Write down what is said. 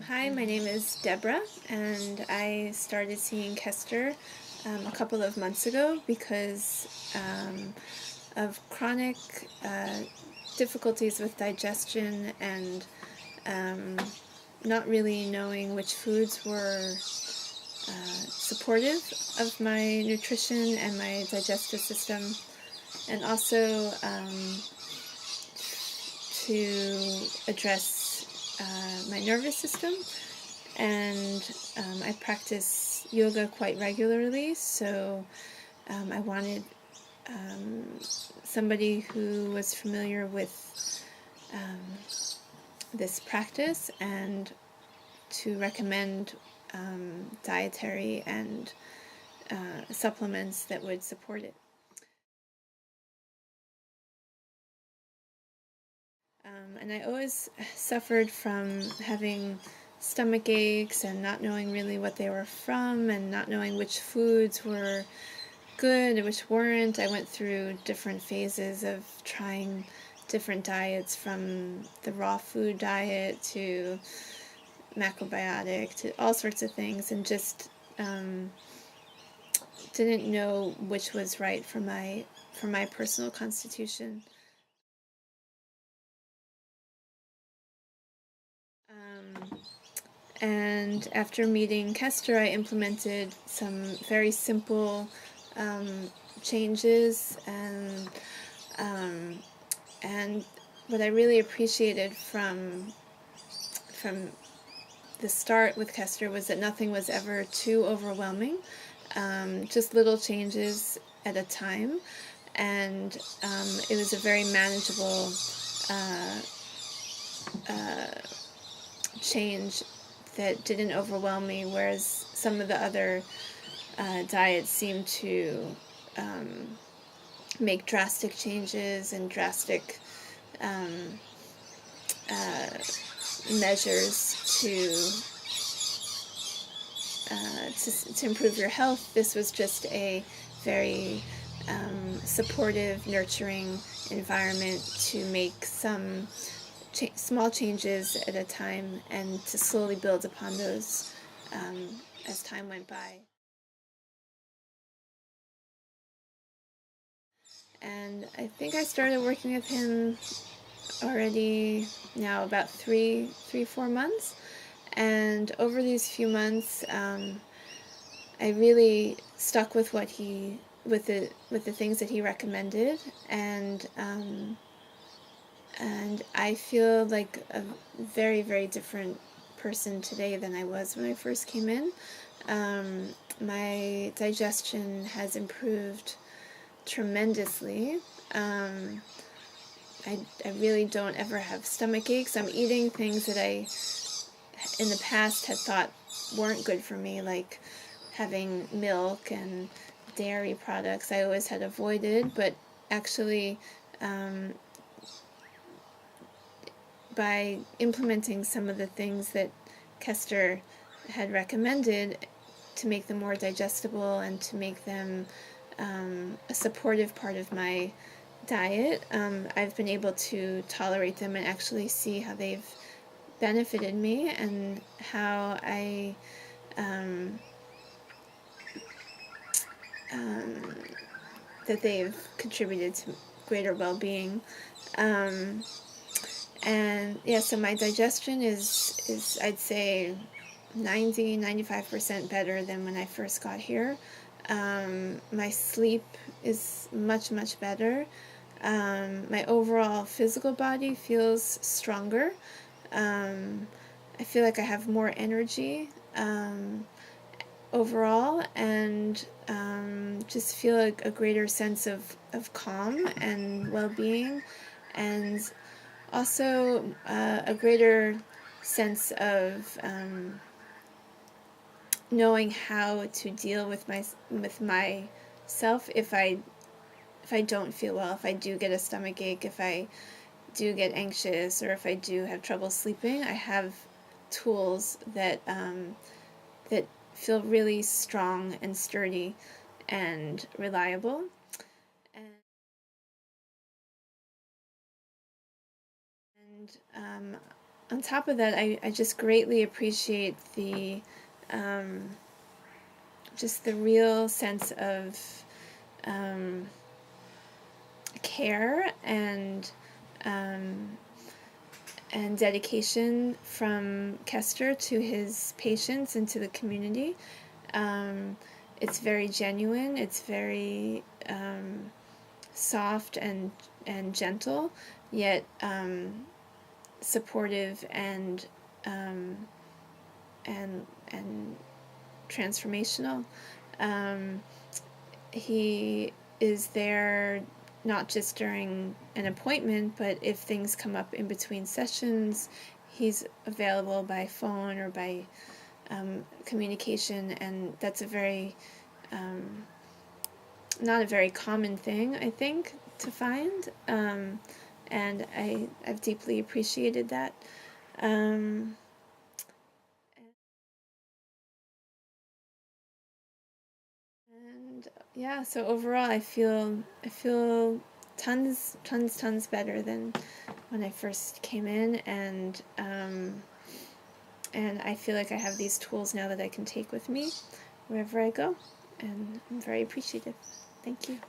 Hi, my name is Deborah, and I started seeing Kester a couple of months ago because of chronic difficulties with digestion and not really knowing which foods were supportive of my nutrition and my digestive system, and also to address my nervous system. And I practice yoga quite regularly, so I wanted somebody who was familiar with this practice and to recommend dietary and supplements that would support it. And I always suffered from having stomach aches and not knowing really what they were from and not knowing which foods were good and which weren't. I went through different phases of trying different diets, from the raw food diet to macrobiotic to all sorts of things, and just didn't know which was right for my personal constitution. And after meeting Kester, I implemented some very simple changes, and what I really appreciated from the start with Kester was that nothing was ever too overwhelming, just little changes at a time, and it was a very manageable change that didn't overwhelm me, whereas some of the other diets seem to make drastic changes and drastic measures to improve your health. This was just a very supportive, nurturing environment to make some small changes at a time and to slowly build upon those as time went by. And I think I started working with him already now about 4 months. And over these few months, I really stuck with what with the things that he recommended, and I feel like a very, very different person today than I was when I first came in. My digestion has improved tremendously. I really don't ever have stomach aches. I'm eating things that I, in the past, had thought weren't good for me, like having milk and dairy products. I always had avoided, but actually, by implementing some of the things that Kester had recommended to make them more digestible and to make them a supportive part of my diet, I've been able to tolerate them and actually see how they've benefited me and how that they've contributed to greater well-being. And yeah, so my digestion is I'd say 95% better than when I first got here. My sleep is much, much better. My overall physical body feels stronger. I feel like I have more energy overall, and just feel like a greater sense of calm and well-being, and also a greater sense of knowing how to deal with myself if I don't feel well, if I do get a stomach ache, if I do get anxious, or if I do have trouble sleeping. I have tools that that feel really strong and sturdy and reliable. And on top of that, I just greatly appreciate just the real sense of care and dedication from Kester to his patients and to the community. It's very genuine. It's very soft and gentle, yet supportive and transformational. He is there not just during an appointment, but if things come up in between sessions, he's available by phone or by communication, and that's a very not a very common thing, I think, to find, and I've deeply appreciated that. And yeah, so overall, I feel tons better than when I first came in, and I feel like I have these tools now that I can take with me wherever I go, and I'm very appreciative. Thank you.